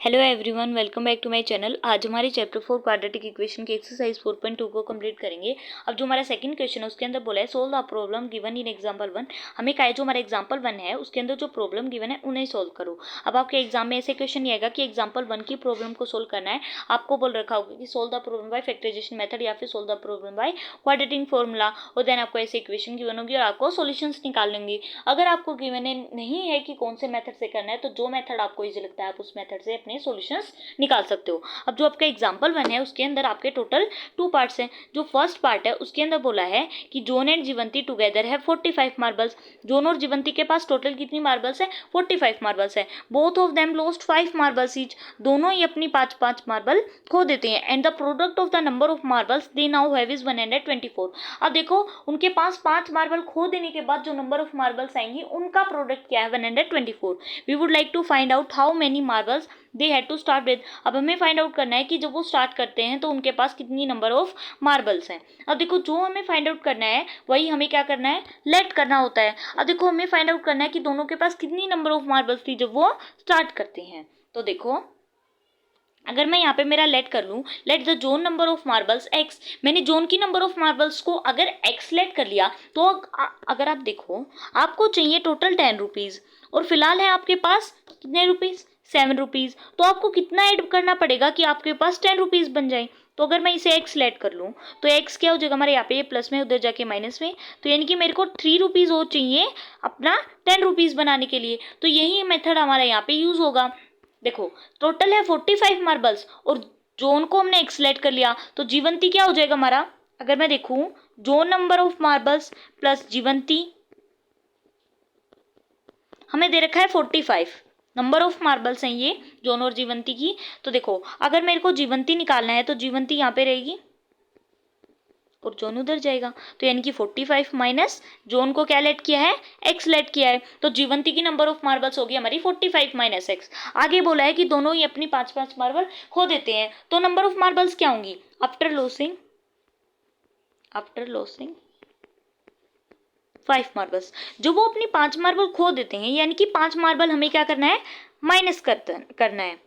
Hello everyone, welcome back to my channel. आज हमारे chapter 4 quadratic equation के exercise 4.2 को कंप्लीट करेंगे। अब जो हमारा सेकंड क्वेश्चन है उसके अंदर बोला है solve the problem given in example 1। हमें कहा है जो हमारा एग्जांपल 1 है उसके अंदर जो प्रॉब्लम गिवन है उन्हें सोल्व करो। अब आपके एग्जाम में ऐसे क्वेश्चन नहीं आएगा कि एग्जाम्पल 1 की प्रॉब्लम को सोल्व करना है। आपको बोल रखा होगा कि solve the problem by factorisation method या फिर solve the problem by quadratic formula, और देन आपको ऐसे इक्वेशन गिवन होगी और आपको सॉल्यूशंस निकाल लेंगे। अगर आपको गिवन नहीं है कि कौन से मेथड से करना है तो जो मेथड आपको इजी लगता है आप उस मेथड से अपने सॉल्यूशंस निकाल सकते हो। अब जो आपका एग्जाम्पल 1 है उसके अंदर आपके टोटल 2 पार्ट्स हैं। जो फर्स्ट पार्ट है उसके अंदर बोला है कि जॉन एंड जीवंती टुगेदर है 45 मार्बल्स। जॉन और जीवंती के पास टोटल कितनी मार्बल्स है? 45 मार्बल्स है। Both of them lost 5 marbles each. दोनों ही अपनी 5-5 मार्बल खो देते हैं। And the product of the number of marbles they now have is 124। अब देखो उनके पास 5 मार्बल खो देने के बाद जो नंबर ऑफ मार्बल्स आएंगी उनका प्रोडक्ट क्या है? 124। We would like to find out how many marbles they had to start with. अब हमें फाइंड आउट करना है कि जब वो स्टार्ट करते हैं तो उनके पास कितनी नंबर ऑफ मार्बल्स हैं। अब देखो जो हमें फाइंड आउट करना है वही हमें क्या करना है? लेट करना होता है। अब देखो हमें फाइंड आउट करना है कि दोनों के पास कितनी नंबर ऑफ मार्बल्स थी जब वो स्टार्ट करते हैं। तो देखो अगर मैं यहाँ पे मेरा लेट कर लूँ, let the zone number of marbles x. मैंने जोन की नंबर ऑफ मार्बल्स को अगर एक्स लेट कर लिया तो अगर आप देखो आपको चाहिए टोटल 10 रुपीज़ और फिलहाल है आपके पास कितने रुपीज़? 7 रुपीज़। तो आपको कितना ऐड करना पड़ेगा कि आपके पास 10 रुपीज़ बन जाए? तो अगर मैं इसे एक्स लेट कर लूँ तो एक्स क्या हो जाएगा हमारे यहाँ पे? ये प्लस में उधर जाके माइनस में, तो यानी कि मेरे को 3 रुपीज़ और चाहिए अपना 10 रुपीज़ बनाने के लिए। तो यही मेथड हमारा यहाँ पे यूज़ होगा। देखो टोटल है 45 मार्बल्स और जोन को हमने एक्सलेट कर लिया तो जीवंती क्या हो जाएगा हमारा? अगर मैं देखूं जोन नंबर ऑफ मार्बल्स प्लस जीवंती हमें दे रखा है 45 नंबर ऑफ मार्बल्स हैं ये जोन और जीवंती की। तो देखो अगर मेरे को जीवंती निकालना है तो जीवंती यहाँ पे रहेगी और जोन उधर जाएगा। तो यानी कि 45 माइनस जोन को क्या लेट किया है? एक्स लेट किया है। तो जीवंती की नंबर ऑफ मार्बल्स होगी हमारी 45 माइनस एक्स। आगे बोला है कि दोनों ही अपनी 5-5 मार्बल खो देते हैं। तो नंबर ऑफ मार्बल्स क्या होंगी? After losing 5 marbles. जो वो अपनी 5 मार्बल खो देते हैं यानी कि 5 मार्बल हमें क्या करना है? माइनस करना है।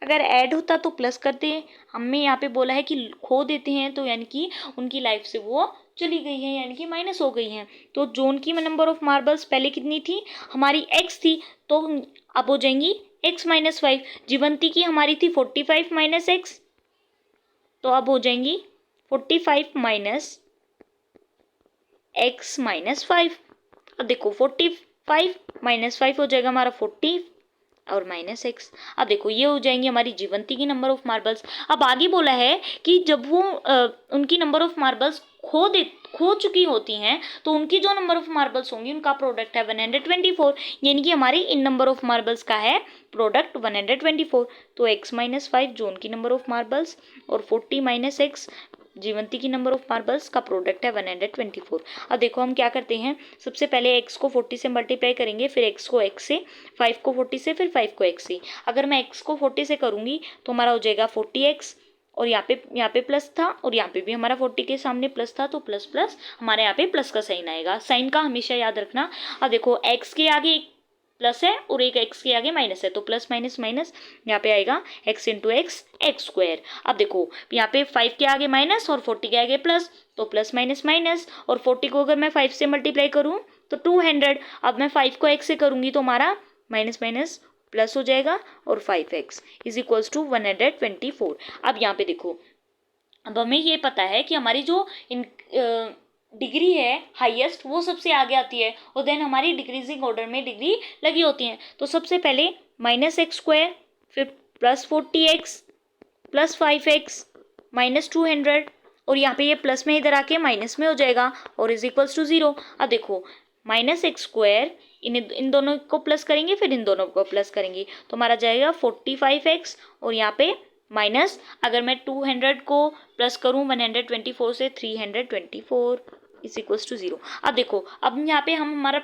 अगर ऐड होता तो प्लस करते हैं। हमें यहाँ पे बोला है कि खो देते हैं तो यानी कि उनकी लाइफ से वो चली गई है यानी कि माइनस हो गई हैं। तो जोन की नंबर ऑफ मार्बल्स पहले कितनी थी? हमारी एक्स थी, तो अब हो जाएंगी एक्स माइनस 5। जीवंती की हमारी थी 45 माइनस एक्स, तो अब हो जाएंगी 45 माइनस एक्स माइनस 5। अब देखो 45 माइनस 5 हो जाएगा हमारा 40 और माइनस एक्स। अब देखो ये हो जाएंगी हमारी जीवंती की नंबर ऑफ मार्बल्स। अब आगे बोला है कि जब वो उनकी नंबर ऑफ मार्बल्स खो चुकी होती हैं तो उनकी जो नंबर ऑफ मार्बल्स होंगी उनका प्रोडक्ट है 124। यानी कि हमारी इन नंबर ऑफ मार्बल्स का है प्रोडक्ट 124। तो x माइनस 5 जोन की नंबर ऑफ मार्बल्स और 40 माइनस एक्स जीवंती की नंबर ऑफ मार्बल्स का प्रोडक्ट है 124। अब देखो हम क्या करते हैं, सबसे पहले x को 40 से मल्टीप्लाई करेंगे, फिर x को x से, 5 को 40 से, फिर 5 को x से। अगर मैं x को 40 से करूंगी तो हमारा हो जाएगा 40x और यहाँ पे प्लस था और यहाँ पे भी हमारा 40 के सामने प्लस था, तो प्लस प्लस हमारे यहाँ पे प्लस का साइन आएगा। साइन का हमेशा याद रखना। अब देखो x के आगे प्लस है और एक x के आगे माइनस है, तो प्लस माइनस माइनस यहाँ पे आएगा x into x x square. अब देखो यहाँ पे 5 के आगे माइनस और 40 के आगे प्लस, तो प्लस माइनस माइनस, और 40 को अगर मैं 5 से मल्टीप्लाई करूँ तो 200। अब मैं 5 को x से करूँगी तो हमारा माइनस माइनस प्लस हो जाएगा और 5x इज इक्वल्स टू 124। अब यहाँ पे देखो अब हमें ये पता है कि हमारी जो डिग्री है हाईएस्ट वो सबसे आगे आती है और देन हमारी डिक्रीजिंग ऑर्डर में डिग्री लगी होती हैं। तो सबसे पहले माइनस एक्स स्क्वायर, फिर plus 40x plus 5x minus 200, और यहाँ पे ये प्लस में इधर आके माइनस में हो जाएगा और इज इक्वल्स टू 0। अब देखो माइनस एक्स स्क्वायर इन दोनों को प्लस करेंगे फिर इन दोनों को प्लस करेंगे तो हमारा जाएगा 45x और यहाँ पे माइनस, अगर मैं 200 को प्लस करूँ 124 से 324 इज इक्वल्स टू 0। अब देखो अब यहाँ पे हम हमारा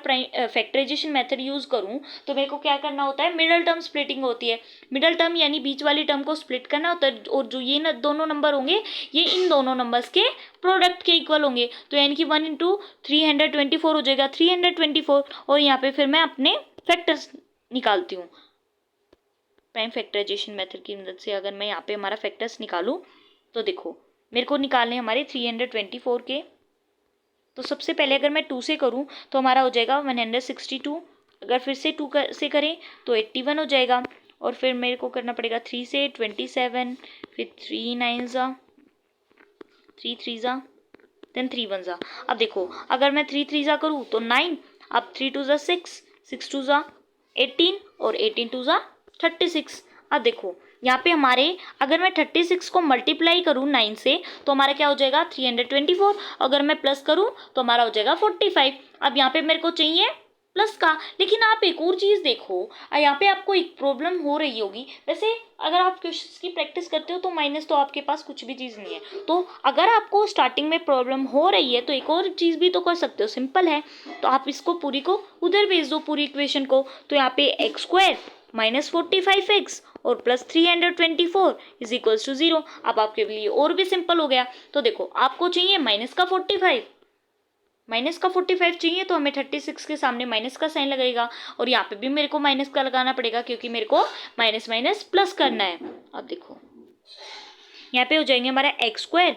फैक्टराइजेशन मेथड यूज करूँ तो मेरे को क्या करना होता है? मिडल टर्म स्प्लिटिंग होती है। मिडल टर्म यानी बीच वाली टर्म को स्प्लिट करना होता है और जो ये दोनों नंबर होंगे ये इन दोनों नंबर्स के प्रोडक्ट के इक्वल होंगे। तो यानी कि 1 इंटू 324 हो जाएगा 324 और यहाँ पे फिर मैं अपने फैक्टर्स निकालती हूँ प्राइम फैक्टराइजेशन मेथड की मदद से। अगर मैं यहाँ पे हमारा फैक्टर्स निकालूँ तो देखो मेरे को निकालने हमारे 324 के। तो सबसे पहले अगर मैं 2 से करूँ तो हमारा हो जाएगा 162। अगर फिर से 2 से करें तो 81 हो जाएगा। और फिर मेरे को करना पड़ेगा 3 से 27, फिर 3 9 ज़ा, 3 3 ज़ा, देन 3 1 ज़ा। अब देखो अगर मैं 3 3 ज़ा करूँ तो 9, अब 3 2 ज़ा 6, 6 2 ज़ा 18 और 18 2 ज़ा 36। अब देखो यहाँ पे हमारे अगर मैं 36 को मल्टीप्लाई करूँ 9 से तो हमारा क्या हो जाएगा 324। अगर मैं प्लस करूँ तो हमारा हो जाएगा 45। अब यहाँ पे मेरे को चाहिए प्लस का। लेकिन आप एक और चीज़ देखो, यहाँ पे आपको एक प्रॉब्लम हो रही होगी। वैसे अगर आप क्वेश्चंस की प्रैक्टिस करते हो तो माइनस तो आपके पास कुछ भी चीज़ नहीं है। तो अगर आपको स्टार्टिंग में प्रॉब्लम हो रही है तो एक और चीज़ भी तो कर सकते हो, सिंपल है। तो आप इसको पूरी को उधर भेज दो, पूरी इक्वेशन को। तो यहाँ पे x² माइनस 45x और प्लस 324 इज इक्वल्स टू 0। अब आपके लिए और भी सिंपल हो गया। तो देखो आपको चाहिए माइनस का 45 चाहिए तो हमें 36 के सामने माइनस का साइन लगेगा। और यहाँ पे भी मेरे को माइनस का लगाना पड़ेगा क्योंकि मेरे को माइनस माइनस प्लस करना है। अब देखो यहाँ पे हो जाएंगे हमारा x²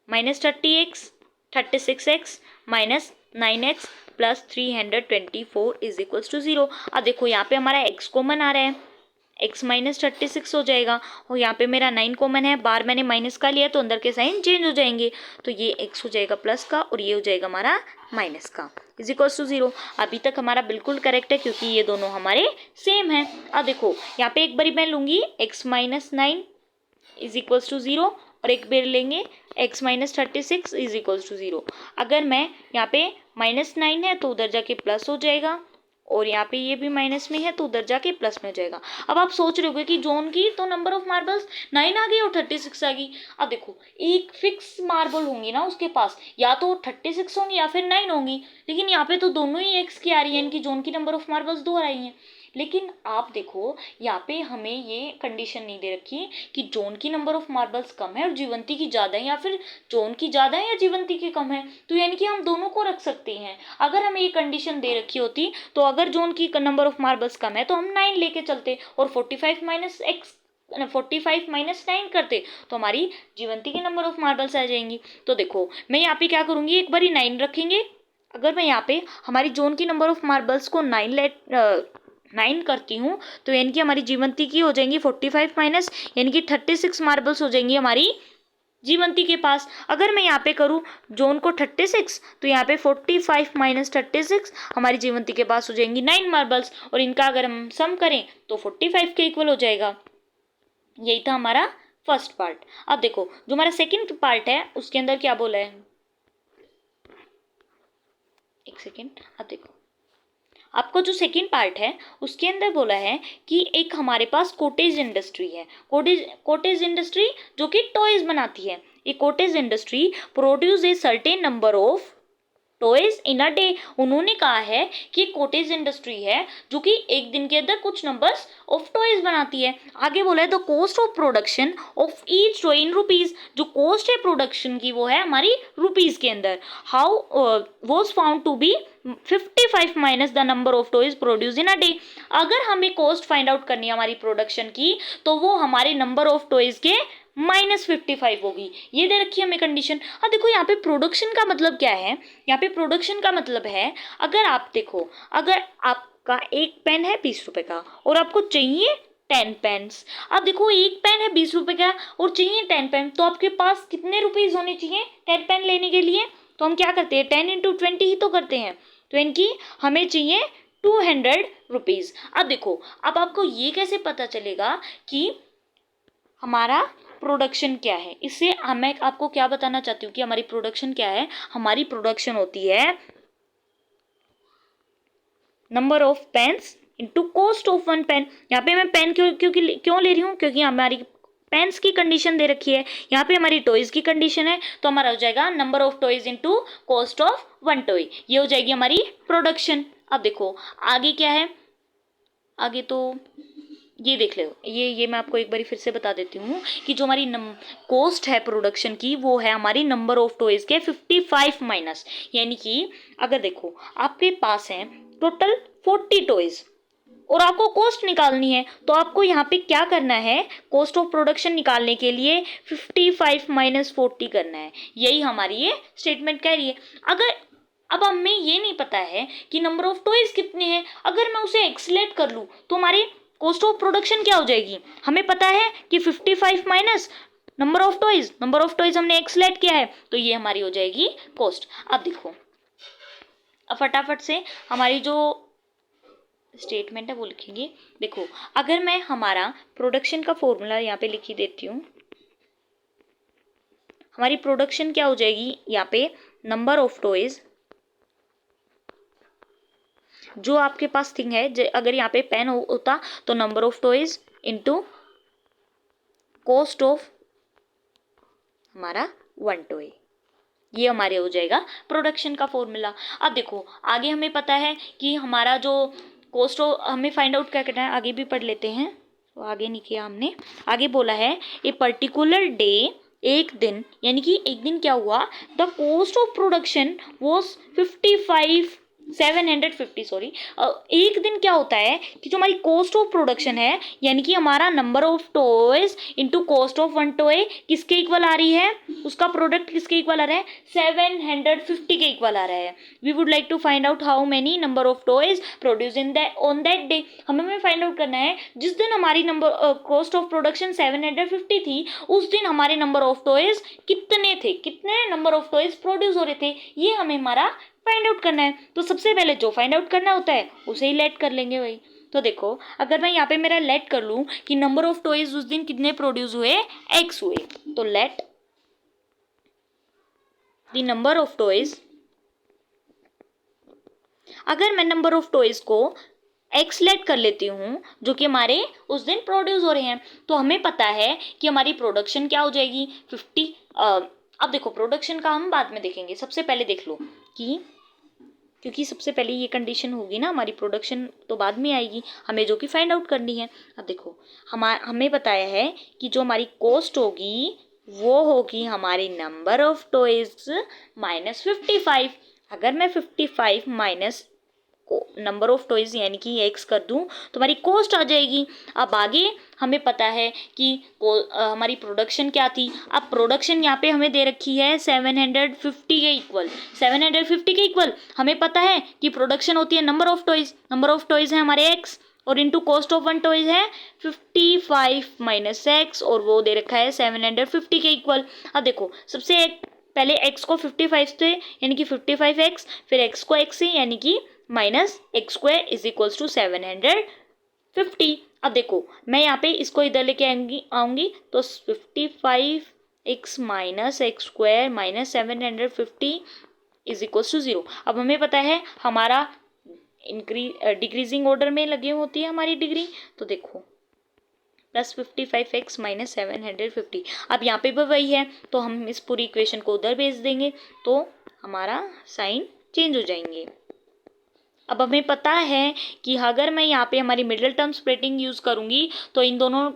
minus 36x minus 9x plus 324 is equals to 0। अब देखो यहाँ पे हमारा x कॉमन आ रहा है, x माइनस 36 हो जाएगा। और यहाँ पे मेरा 9 कॉमन है, बाहर मैंने माइनस का लिया तो अंदर के साइन चेंज हो जाएंगे। तो ये x हो जाएगा प्लस का और ये हो जाएगा हमारा माइनस का इज इक्वल्स टू 0। अभी तक हमारा बिल्कुल करेक्ट है क्योंकि ये दोनों हमारे सेम हैं। अब देखो यहाँ पे एक बारी मैं लूँगी x minus 9 is equals to 0 और एक बार लेंगे x minus 36 is equals to 0। अगर मैं यहाँ पे माइनस 9 है तो उधर जाके प्लस हो जाएगा और यहाँ पे ये भी माइनस में है तो उधर जाके प्लस में हो जाएगा। अब आप सोच रहे होगे कि जॉन की तो नंबर ऑफ मार्बल्स 9 आ गई और 36 आ गई। अब देखो एक फिक्स मार्बल होंगी ना उसके पास, या तो 36 होंगी या फिर 9 होंगी। लेकिन यहाँ पे तो दोनों ही एक्स की आ रही है, इनकी जॉन की नंबर ऑफ मार्बल्स 2 आ रही हैं। लेकिन आप देखो यहाँ पे हमें ये कंडीशन नहीं दे रखी कि जॉन की नंबर ऑफ मार्बल्स कम है और जीवंती की ज़्यादा है, या फिर जॉन की ज़्यादा है या जीवंती की कम है। तो यानी कि हम दोनों को रख सकते हैं। अगर हमें ये कंडीशन दे रखी होती तो अगर जॉन की नंबर ऑफ मार्बल्स कम है तो हम 9 लेके चलते और 45 माइनस 9 करते तो हमारी जीवंती की नंबर ऑफ मार्बल्स आ जाएंगी। तो देखो मैं यहाँ पे क्या करूँगी, एक बारी 9 रखेंगे। अगर मैं यहाँ पे हमारी जॉन की नंबर ऑफ मार्बल्स को 9 करती हूँ तो यानी कि हमारी जीवंती की हो जाएंगी 45 माइनस, यानी कि 36 मार्बल्स हो जाएंगी हमारी जीवंती के पास। अगर मैं यहाँ पे करूँ जॉन को 36 तो यहाँ पे 45 माइनस 36 हमारी जीवंती के पास हो जाएंगी 9 मार्बल्स और इनका अगर हम सम करें तो 45 के इक्वल हो जाएगा। यही था हमारा फर्स्ट पार्ट। अब देखो जो हमारा सेकंड पार्ट है उसके अंदर क्या बोला है, एक सेकेंड। अब देखो आपको जो सेकंड पार्ट है उसके अंदर बोला है कि एक हमारे पास कॉटेज इंडस्ट्री है। कॉटेज इंडस्ट्री जो कि टॉयज बनाती है। ये cottage industry produce a certain number of toys in a day. उन्होंने कहा है कि कॉटेज इंडस्ट्री है जो कि एक दिन के अंदर कुछ नंबर्स ऑफ टॉयज बनाती है। आगे बोला है the cost of production of each toy in rupees. जो कॉस्ट है प्रोडक्शन की वो है हमारी रुपीज के अंदर। How was found to be 55 minus the number of toys produce in a day. अगर हमें कॉस्ट फाइंड आउट करनी है हमारी प्रोडक्शन की तो वो हमारे नंबर ऑफ टॉयज के -55 होगी। ये दे रखी है हमें कंडीशन। अब देखो यहाँ पे प्रोडक्शन का मतलब क्या है, यहाँ पे प्रोडक्शन का मतलब है अगर आप देखो अगर आपका एक पेन है 20 रुपए का और आपको चाहिए 10 पेन्स। अब देखो एक पेन है 20 रुपए का और चाहिए 10 पेन, तो आपके पास कितने रुपीज होने चाहिए 10 पेन लेने के लिए। तो हम क्या करते हैं 10 × 20 ही तो करते हैं। तो इनकी हमें चाहिए 200 रुपीज। अब देखो अब आपको ये कैसे पता चलेगा कि हमारा प्रोडक्शन क्या है। इससे मैं आपको क्या बताना चाहती हूँ कि हमारी प्रोडक्शन क्या है। हमारी प्रोडक्शन होती है number of pens into cost of one pen. यहाँ पे मैं पेन क्यों ले रही हूँ, क्योंकि हमारी पेन्स की कंडीशन दे रखी है। यहाँ पे हमारी टॉयज की कंडीशन है तो हमारा हो जाएगा number of toys into cost of one toy. ये हो जाएगी हमारी प्रोडक्शन। अब देखो आगे क्या है, आगे तो ये देख लो। ये मैं आपको एक बारी फिर से बता देती हूँ कि जो हमारी कॉस्ट है प्रोडक्शन की वो है हमारी नंबर ऑफ टॉयज के 55 माइनस, यानी कि अगर देखो आपके पास है टोटल 40 टॉयज और आपको कॉस्ट निकालनी है, तो आपको यहाँ पे क्या करना है, कॉस्ट ऑफ प्रोडक्शन निकालने के लिए 55 माइनस 40 करना है। यही हमारी ये स्टेटमेंट कह रही है। अगर अब हमें ये नहीं पता है कि नंबर ऑफ टॉयज कितने हैं, अगर मैं उसे एक्सलेट कर लूँ तो हमारी कॉस्ट ऑफ प्रोडक्शन क्या हो जाएगी। हमें पता है कि 55 माइनस नंबर ऑफ टॉयज हमने एक्सलेट किया है, तो ये हमारी हो जाएगी कॉस्ट। अब देखो, अब फटाफट से हमारी जो स्टेटमेंट है वो लिखेंगे। देखो, अगर मैं हमारा प्रोडक्शन का फॉर्मूला यहाँ पे लिख ही देती हूँ। हमारी प्रोडक्शन क्या हो जाएगी, यहाँ पे नंबर ऑफ टॉयज, जो आपके पास थिंग है, अगर यहाँ पे पेन होता तो number of toys into cost of हमारा 1 टॉय, ये हमारे हो जाएगा प्रोडक्शन का फॉर्मूला। अब देखो, आगे हमें पता है कि हमारा जो कॉस्ट ऑफ, हमें फाइंड आउट क्या करना है, आगे भी पढ़ लेते हैं। तो आगे नहीं किया हमने, आगे बोला है ए पर्टिकुलर डे, एक दिन, यानी कि एक दिन क्या हुआ, the cost of production was 750 sorry. एक दिन क्या होता है कि जो हमारी कॉस्ट ऑफ प्रोडक्शन है, यानी कि हमारा number of toys into cost of 1 toy किसके इक्वल आ रही है, उसका प्रोडक्ट किसके इक्वल आ रहा है, 750 के इक्वल आ रहा है। We would like to find out how many number of toys produce in that on that day. हमें फाइंड आउट करना है जिस दिन हमारी कॉस्ट ऑफ प्रोडक्शन 750 थी, उस दिन हमारे नंबर ऑफ टॉयज कितने थे, कितने नंबर ऑफ टॉयज प्रोड्यूस हो रहे थे, ये हमें हमारा फाइंड आउट करना है। तो सबसे पहले जो फाइंड आउट करना होता है उसे ही लेट कर लेंगे भाई। तो देखो, अगर मैं यहाँ पे मेरा लेट कर लूँ कि नंबर ऑफ टॉयज उस दिन कितने प्रोड्यूस हुए, एक्स हुए, तो let the number of toys, अगर मैं नंबर ऑफ टॉयज को एक्स लेट कर लेती हूँ जो कि हमारे उस दिन प्रोड्यूस हो रहे हैं, तो हमें पता है कि हमारी प्रोडक्शन क्या हो जाएगी 50। अब देखो, प्रोडक्शन का हम बाद में देखेंगे, सबसे पहले देख लो कि, क्योंकि सबसे पहले ये कंडीशन होगी ना, हमारी प्रोडक्शन तो बाद में आएगी, हमें जो कि फाइंड आउट करनी है। अब देखो, हमें बताया है कि जो हमारी कॉस्ट होगी वो होगी हमारी नंबर ऑफ टॉयज माइनस 55। अगर मैं 55 माइनस नंबर ऑफ टॉयज यानी कि एक्स कर दूं तो हमारी कॉस्ट आ जाएगी। अब आगे हमें पता है कि हमारी प्रोडक्शन क्या थी। अब प्रोडक्शन यहाँ पे हमें दे रखी है 750 के इक्वल। 750 के इक्वल हमें पता है कि प्रोडक्शन होती है नंबर ऑफ टॉयज है हमारे एक्स, और इंटू कॉस्ट ऑफ 1 टॉयज है 55 माइनस एक्स, और वो दे रखा है 750 के इक्वल। अब देखो, सबसे पहले एक्स को 55 से यानी कि 55x, फिर एक्स को एक्स से यानी कि minus x square is equals to 750। अब देखो, मैं यहाँ पे इसको इधर लेके आऊंगी तो 55x minus x square minus 750 is equals to 0। अब हमें पता है हमारा डिक्रीजिंग ऑर्डर में लगी होती है हमारी डिग्री, तो देखो प्लस 55x माइनस 750। अब यहाँ पे भी वही है, तो हम इस पूरी इक्वेशन को उधर भेज देंगे तो हमारा साइन चेंज हो जाएंगे। अब हमें पता है कि अगर मैं यहाँ पे हमारी मिडिल टर्म स्प्लिटिंग यूज़ करूँगी तो इन दोनों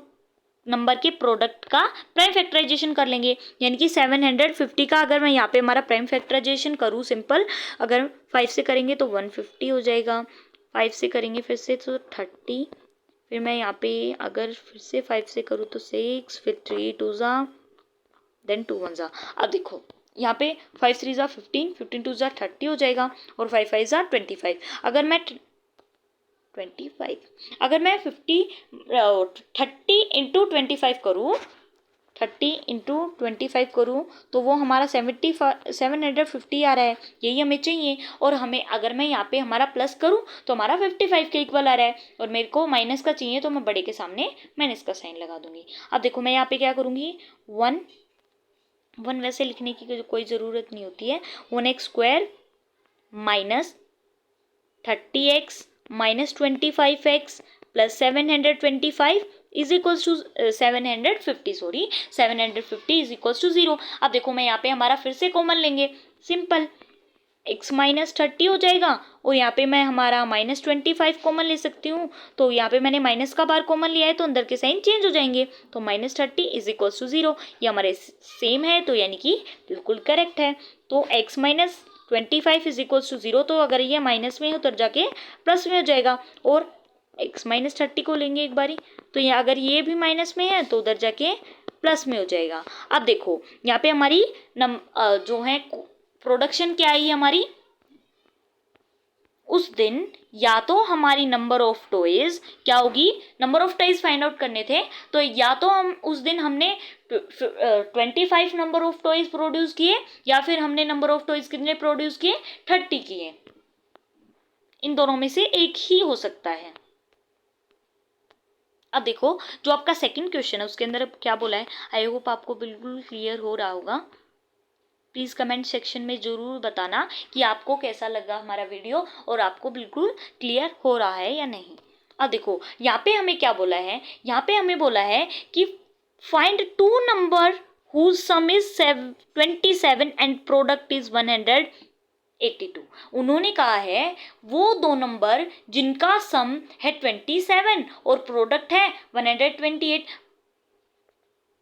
नंबर के प्रोडक्ट का प्राइम फैक्टराइजेशन कर लेंगे, यानी कि 750 का अगर मैं यहाँ पे हमारा प्राइम फैक्टराइजेशन करूँ सिंपल, अगर 5 से करेंगे तो 150 हो जाएगा, 5 से करेंगे फिर से तो 30, फिर मैं यहाँ पे अगर फिर से 5 से करूँ तो 6, फिर 3 2 ज़ा देन 2 1 ज़ा। अब देखो यहाँ पे 5 3 ज़ा 15, 15 2 ज़ा 30 हो जाएगा, और 5 5 ज़ा 25। अगर मैं 25 अगर मैं 30 इंटू 25 करूँ, 30 इंटू 25 करूँ तो वो हमारा 750 आ रहा है, यही हमें चाहिए। और हमें अगर मैं यहाँ पे हमारा प्लस करूँ तो हमारा 55 के इक्वल आ रहा है, और मेरे को माइनस का चाहिए तो मैं बड़े के सामने माइनस का साइन लगा दूंगी। अब देखो, मैं यहाँ पे क्या करूँगी, 1 वैसे लिखने की कोई ज़रूरत नहीं होती है, 1x square minus 30x minus 25x plus 725 is equals to 750 is equals to 0। अब देखो, मैं यहाँ पे हमारा फिर से कॉमन लेंगे, सिंपल x माइनस 30 हो जाएगा, और यहाँ पे मैं हमारा माइनस 25 कॉमन ले सकती हूँ, तो यहाँ पे मैंने माइनस का बार कॉमन लिया है तो अंदर के साइन चेंज हो जाएंगे, तो माइनस 30 इज इक्वल्स टू 0। ये हमारे सेम है, तो यानी कि बिल्कुल करेक्ट है। तो x minus 25 is equals to 0, तो अगर ये माइनस में है उधर जाके प्लस में हो जाएगा, और x माइनस 30 को लेंगे एक बारी, तो ये अगर ये भी माइनस में है तो उधर जाके प्लस में हो जाएगा। अब देखो यहाँ पे हमारी जो है प्रोडक्शन क्या आई हमारी, उस दिन या तो हमारी नंबर ऑफ टॉयज क्या होगी, number of toys find out करने थे, तो या तो हम उस दिन हमने 25 नंबर ऑफ टॉयज प्रोड्यूस किए, या फिर हमने नंबर ऑफ टॉयज कितने प्रोड्यूस किए, 30 किए। इन दोनों में से एक ही हो सकता है। अब देखो जो आपका सेकंड क्वेश्चन है उसके अंदर क्या बोला है, आई होप आपको बिल्कुल क्लियर हो रहा होगा। प्लीज़ कमेंट सेक्शन में ज़रूर बताना कि आपको कैसा लगा हमारा वीडियो और आपको बिल्कुल क्लियर हो रहा है या नहीं। अब देखो यहाँ पे हमें क्या बोला है, यहाँ पे हमें बोला है कि find two number whose sum is 27 and product is 182। उन्होंने कहा है वो दो नंबर जिनका सम है 27 और प्रोडक्ट है 128।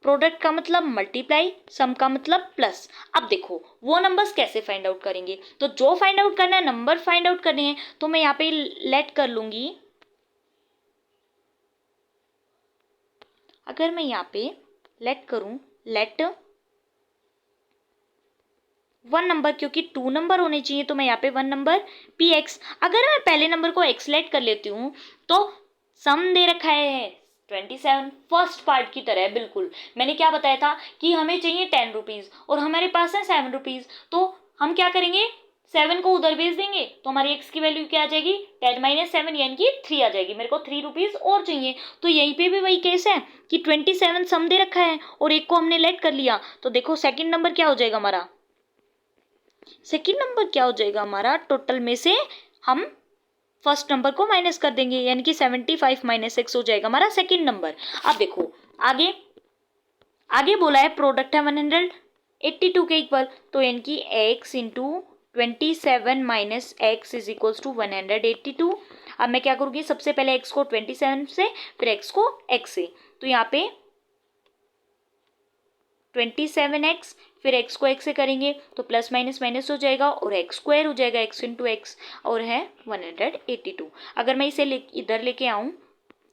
प्रोडक्ट का मतलब मल्टीप्लाई, सम का मतलब प्लस। अब देखो वो नंबर्स कैसे फाइंड आउट करेंगे, तो जो फाइंड आउट करना है, नंबर फाइंड आउट करने हैं, तो मैं यहाँ पे लेट कर लूंगी। अगर मैं यहाँ पे लेट करूं, लेट वन नंबर, क्योंकि टू नंबर होने चाहिए तो मैं यहाँ पे वन नंबर पी एक्स। अगर मैं पहले नंबर को एक्स लेट कर लेती हूँ तो सम दे रखा है 27, फर्स्ट पार्ट की तरह बिल्कुल। मैंने क्या बताया था कि हमें चाहिए 10 रुपीज़ और हमारे पास है 7 रुपीज़, तो हम क्या करेंगे, 7 को उधर भेज देंगे तो हमारी एक्स की वैल्यू क्या आ जाएगी, 10 माइनस 7 यानी कि 3 आ जाएगी। मेरे को 3 रुपीज़ और चाहिए, तो यहीं पे भी वही केस है कि 27 सम दे रखा है और एक को हमने लेट कर लिया, तो देखो सेकेंड नंबर क्या हो जाएगा हमारा, सेकेंड नंबर क्या हो जाएगा हमारा, टोटल में से हम फर्स्ट नंबर को माइनस कर देंगे, यानी कि 75 माइनस 6 हो जाएगा हमारा सेकेंड नंबर। अब देखो आगे आगे बोला है प्रोडक्ट है 182 के इक्वल, तो यानी कि x into 27 minus x is equals to 182। अब मैं क्या करूँगी, सबसे पहले x को 27 से, फिर x को x से, तो यहाँ पे 27x, फिर x को x से करेंगे तो प्लस माइनस माइनस हो जाएगा और x स्क्वायर हो जाएगा, x इंटू एक्स, और है 182। अगर मैं इसे इधर लेके आऊं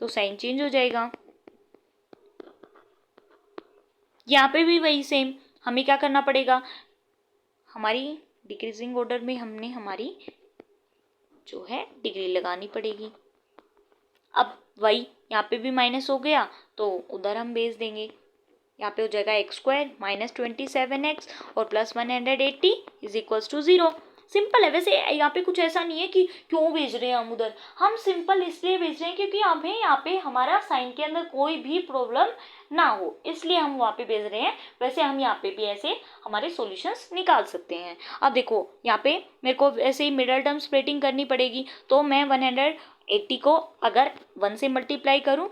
तो साइन चेंज हो जाएगा। यहाँ पे भी वही सेम, हमें क्या करना पड़ेगा, हमारी डिक्रीजिंग ऑर्डर में हमने हमारी जो है डिग्री लगानी पड़ेगी। अब वही यहाँ पे भी माइनस हो गया तो उधर हम भेज देंगे, यहाँ पे हो जाएगा एक्स स्क्वायर माइनस 27x और plus 180 is equals to 0। Simple है। वैसे यहाँ पे कुछ ऐसा नहीं है कि क्यों भेज रहे हैं हम उधर, हम सिंपल इसलिए भेज रहे हैं क्योंकि हमें यहाँ पे हमारा साइन के अंदर कोई भी प्रॉब्लम ना हो, इसलिए हम वहाँ पे भेज रहे हैं। वैसे हम यहाँ पे भी ऐसे हमारे सॉल्यूशंस निकाल सकते हैं। अब देखो यहाँ पे मेरे को ऐसे ही मिडल टर्म स्प्लिटिंग करनी पड़ेगी, तो मैं 180 को अगर 1 से मल्टीप्लाई करूँ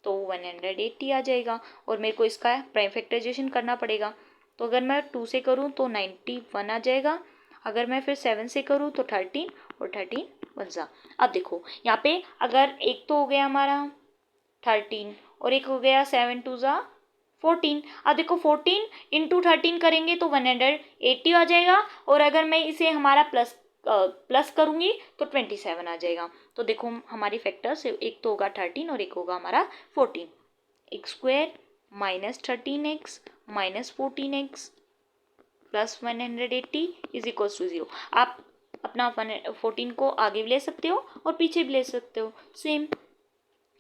तो 180 आ जाएगा, और मेरे को इसका प्राइम फैक्टराइजेशन करना पड़ेगा। तो अगर मैं 2 से करूँ तो 91 आ जाएगा, अगर मैं फिर 7 से करूँ तो 13 और 13 1 जा। अब देखो यहाँ पे अगर एक तो हो गया हमारा 13 और एक हो गया 7 2 जा 14। अब देखो 14 इंटू 13 करेंगे तो 180 आ जाएगा, और अगर मैं इसे हमारा प्लस करूंगी तो 27 आ जाएगा। तो देखो हमारी फैक्टर्स एक तो होगा 13 और एक होगा हमारा 14। X square minus 13x minus 14x plus 180 is equals to 0। आप अपना 14 को आगे भी ले सकते हो और पीछे भी ले सकते हो। सेम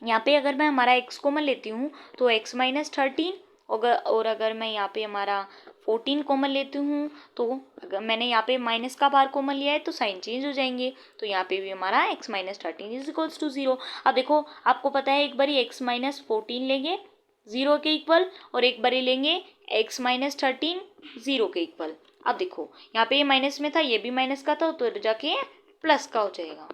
यहाँ पे अगर मैं हमारा x कॉमन लेती हूँ तो x माइनस 13, और अगर मैं यहाँ पे हमारा 14 कॉमन लेती हूँ तो अगर मैंने यहाँ पे माइनस का बार कॉमन लिया है तो साइन चेंज हो जाएंगे, तो यहाँ पे भी हमारा x minus 13 is equals to 0। अब देखो आपको पता है एक बारी x माइनस 14 लेंगे 0 के इक्वल, और एक बारी लेंगे x माइनस 13 0 के इक्वल। अब देखो यहाँ पे ये माइनस में था, ये भी माइनस का था, तो जाके प्लस का हो जाएगा।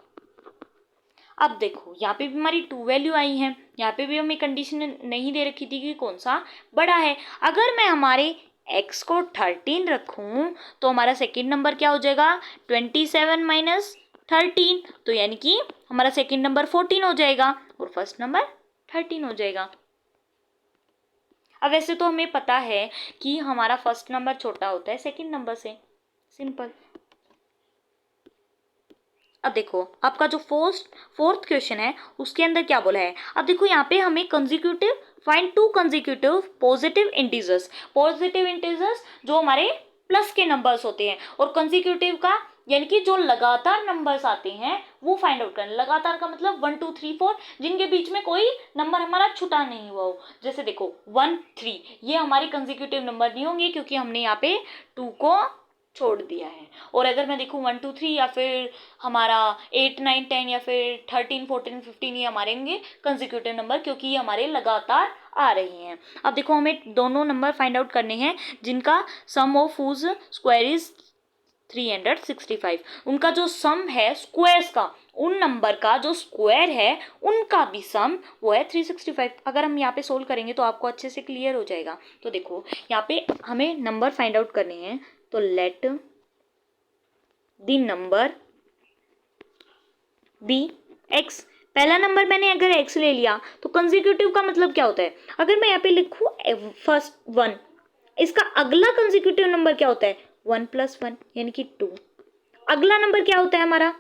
अब देखो यहाँ पे भी हमारी 2 वैल्यू आई हैं, यहाँ पे भी हमें कंडीशन नहीं दे रखी थी कि कौन सा बड़ा है। अगर मैं हमारे x को 13 रखूँ तो हमारा सेकेंड नंबर क्या हो जाएगा 27 माइनस 13, तो यानी कि हमारा सेकेंड नंबर 14 हो जाएगा और फर्स्ट नंबर 13 हो जाएगा। अब वैसे तो हमें पता है कि हमारा फर्स्ट नंबर छोटा होता है सेकेंड नंबर से, सिंपल। अब देखो आपका जो फोर्थ क्वेश्चन है उसके अंदर क्या बोला है। अब देखो यहाँ पे हमें consecutive find to consecutive positive integers. Positive integers जो हमारे प्लस के नंबर्स होते हैं, और कंसेक्यूटिव का यानी कि जो लगातार नंबर्स आते हैं वो फाइंड आउट करना। लगातार का मतलब 1 2 3 4 जिनके बीच में कोई नंबर हमारा छुटा नहीं हुआ हो। जैसे देखो 1 3 ये हमारे कंसेक्यूटिव नंबर नहीं होंगे क्योंकि हमने यहाँ पे 2 को छोड़ दिया है। और अगर मैं देखूँ 1 2 3 या फिर हमारा 8 9 10 या फिर 13 14 15 ये हमारे होंगे कंसेक्यूटिव नंबर क्योंकि ये हमारे लगातार आ रही हैं। अब देखो हमें दोनों नंबर फाइंड आउट करने हैं जिनका सम ऑफ हुज स्क्वायर इज 365। उनका जो सम है स्क्वायर्स का, उन नंबर का जो स्क्वायर है उनका भी सम वो है 365। अगर हम यहाँ पे सोल्व करेंगे तो आपको अच्छे से क्लियर हो जाएगा। तो देखो यहाँ पे हमें नंबर फाइंड आउट करने हैं, तो let the number be x. पहला नंबर मैंने अगर एक्स ले लिया तो कंसेक्यूटिव का मतलब क्या होता है। अगर मैं यहाँ पे लिखूँ फर्स्ट 1, इसका अगला कंसेक्यूटिव नंबर क्या होता है 1 + 1 यानी कि 2। अगला नंबर क्या होता है हमारा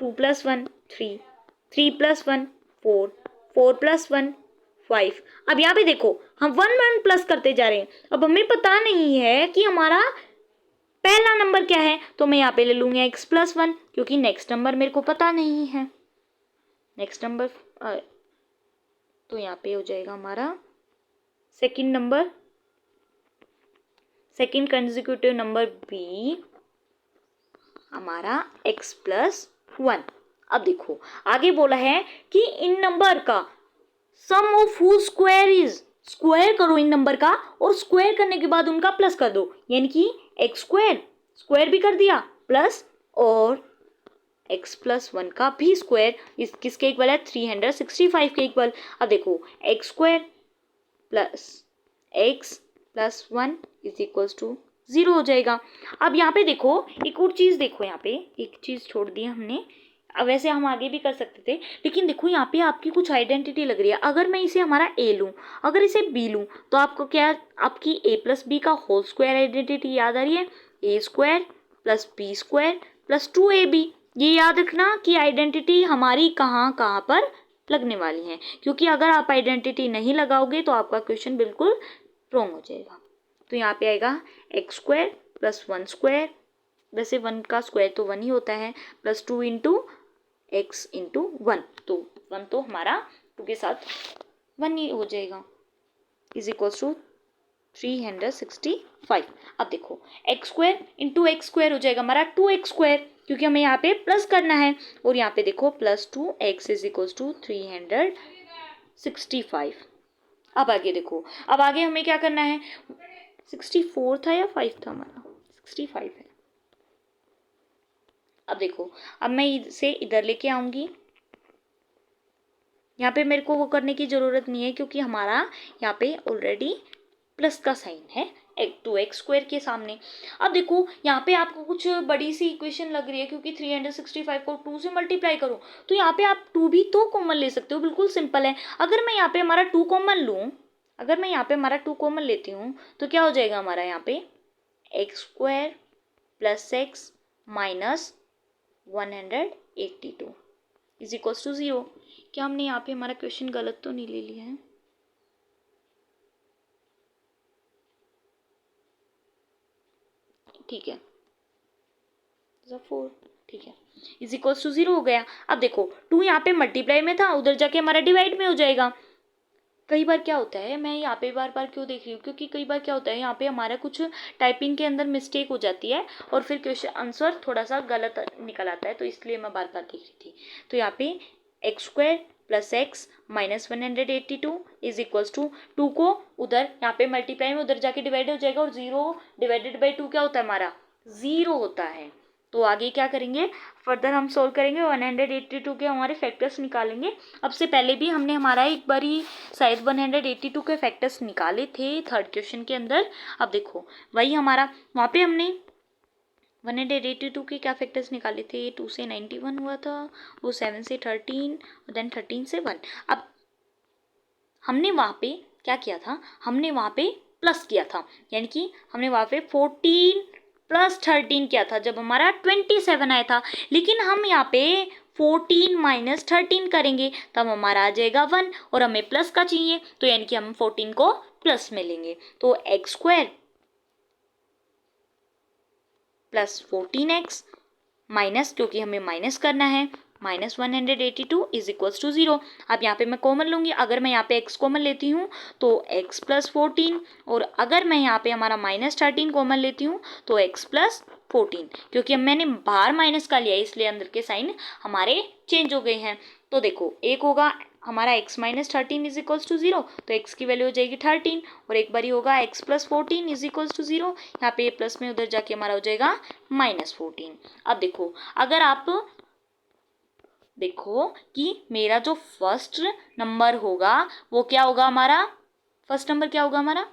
2 + 1 3, 3 + 1 4, 4 + 1 5। अब यहाँ पे देखो हम 1 1 प्लस करते जा रहे हैं। अब हमें पता नहीं है कि हमारा पहला नंबर क्या है, तो मैं यहाँ पे ले लूंगी x + 1 क्योंकि नेक्स्ट नंबर मेरे को पता नहीं है। नेक्स्ट नंबर तो यहाँ पे हो जाएगा हमारा सेकंड कंसेक्यूटिव नंबर बी हमारा x + 1। अब देखो आगे बोला है कि इन नंबर का sum of whose square is, square करो इन नंबर का और स्क्वायर करने के बाद उनका प्लस कर दो, यानी कि x स्क्वायर भी कर दिया प्लस और x + 1 का भी स्क्वायर इस किसके इक्वल है 365 के इक्वल। अब देखो x² + x + 1 = 0 हो जाएगा। अब यहाँ पे देखो एक और चीज़, देखो यहाँ पे एक चीज़ छोड़ दी हमने। अब वैसे हम आगे भी कर सकते थे लेकिन देखो यहाँ पे आपकी कुछ आइडेंटिटी लग रही है। अगर मैं इसे हमारा a लूँ, अगर इसे b लूँ तो आपको क्या आपकी a + b का होल स्क्वायर आइडेंटिटी याद आ रही है। a² + b² + 2ab। ये याद रखना कि आइडेंटिटी हमारी कहाँ कहाँ पर लगने वाली है, क्योंकि अगर आप आइडेंटिटी नहीं लगाओगे तो आपका क्वेश्चन बिल्कुल रॉन्ग हो जाएगा। तो यहाँ पे आएगा x² + 1², वैसे 1 का स्क्वायर तो 1 ही होता है, +2 × x × 1, तो 1 तो हमारा 2 के साथ 1 ही हो जाएगा = 365। अब देखो x² × x² हो जाएगा हमारा 2x² क्योंकि हमें यहाँ पे प्लस करना है, और यहाँ पे देखो +2x = 365। अब आगे देखो, अब आगे हमें क्या करना है 64 था या 5 था हमारा 65 है। अब देखो अब मैं इसे इधर लेके आऊंगी, यहाँ पे मेरे को वो करने की ज़रूरत नहीं है क्योंकि हमारा यहाँ पे ऑलरेडी प्लस का साइन है 2x² के सामने। अब देखो यहाँ पे आपको कुछ बड़ी सी इक्वेशन लग रही है क्योंकि 365 को 2 से मल्टीप्लाई करो, तो यहाँ पे आप 2 भी तो कॉमन ले सकते हो, बिल्कुल सिंपल है। अगर मैं यहाँ पे हमारा 2 कॉमन लूँ, अगर मैं यहाँ पे हमारा 2 कॉमन लेती हूँ तो क्या हो जाएगा हमारा यहाँ पे x² + x - 182 = 0। क्या हमने यहाँ पे हमारा क्वेश्चन गलत तो नहीं ले लिया है। ठीक है 4, ठीक है = 0 हो गया। अब देखो 2 यहाँ पे मल्टीप्लाई में था, उधर जाके हमारा डिवाइड में हो जाएगा। कई बार क्या होता है, मैं यहाँ पे बार बार क्यों देख रही हूँ, क्योंकि कई बार क्या होता है यहाँ पे हमारा कुछ टाइपिंग के अंदर मिस्टेक हो जाती है और फिर क्वेश्चन आंसर थोड़ा सा गलत निकल आता है, तो इसलिए मैं बार बार देख रही थी। तो यहाँ पे x² + x - 182 = 2 को उधर यहाँ पे मल्टीप्लाई में उधर जाके डिवाइड हो जाएगा, और 0 / 2 क्या होता है हमारा 0 होता है। तो आगे क्या करेंगे, फर्दर हम सोल्व करेंगे 182 के हमारे फैक्टर्स निकालेंगे। अब से पहले भी हमने हमारा एक बारी शायद 182 के फैक्टर्स निकाले थे थर्ड क्वेश्चन के अंदर। अब देखो वही हमारा वहाँ पे हमने 182 के क्या फैक्टर्स निकाले थे, 2 से 91 हुआ था, वो 7 से 13, देन 13 से 1। अब हमने वहाँ पे क्या किया था, हमने वहाँ पे प्लस किया था, यानी कि हमने वहाँ पे 14 +13 क्या था जब हमारा 27 आया था, लेकिन हम यहाँ पे 14 माइनस 13 करेंगे तब हमारा आ जाएगा 1 और हमें प्लस का चाहिए, तो यानी कि हम 14 को प्लस में लेंगे, तो x² प्लस 14x माइनस, क्योंकि हमें माइनस करना है, -182 इज इक्वल्स टू 0। अब यहाँ पे मैं कॉमन लूँगी, अगर मैं यहाँ पे x कॉमन लेती हूँ तो x प्लस 14, और अगर मैं यहाँ पे हमारा -13 कॉमन लेती हूँ तो x प्लस 14, क्योंकि अब मैंने बाहर माइनस का लिया इसलिए अंदर के साइन हमारे चेंज हो गए हैं। तो देखो एक होगा हमारा x minus 13 is equals to 0, तो x की वैल्यू हो जाएगी 13, और एक बारी होगा x plus 14 is equals to 0, यहाँ पे प्लस में उधर जाके हमारा हो जाएगा -14। अब देखो अगर आप देखो कि मेरा जो फर्स्ट नंबर होगा वो क्या होगा, हमारा फर्स्ट नंबर क्या होगा, हमारा